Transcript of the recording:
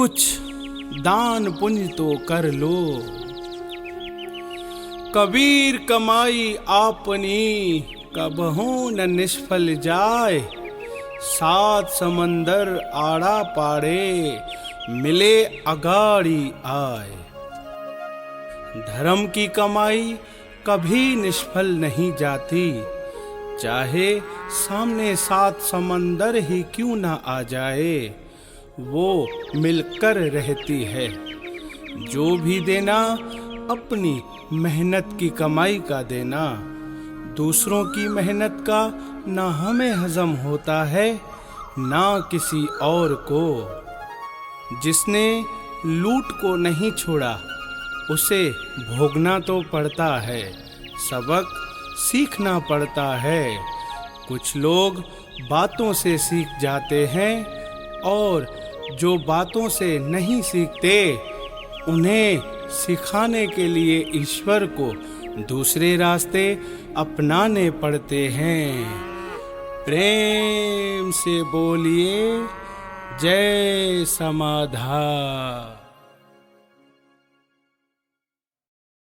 कुछ दान पुण्य तो कर लो। कबीर कमाई आपनी कबहू न निष्फल जाए, सात समंदर आड़ा पाड़े मिले अगाड़ी आए। धर्म की कमाई कभी निष्फल नहीं जाती, चाहे सामने सात समंदर ही क्यों ना आ जाए, वो मिलकर रहती है। जो भी देना अपनी मेहनत की कमाई का देना, दूसरों की मेहनत का ना हमें हजम होता है ना किसी और को। जिसने लूट को नहीं छोड़ा उसे भोगना तो पड़ता है, सबक सीखना पड़ता है। कुछ लोग बातों से सीख जाते हैं और जो बातों से नहीं सीखते उन्हें सिखाने के लिए ईश्वर को दूसरे रास्ते अपनाने पड़ते हैं। प्रेम से बोलिए जय समाधा।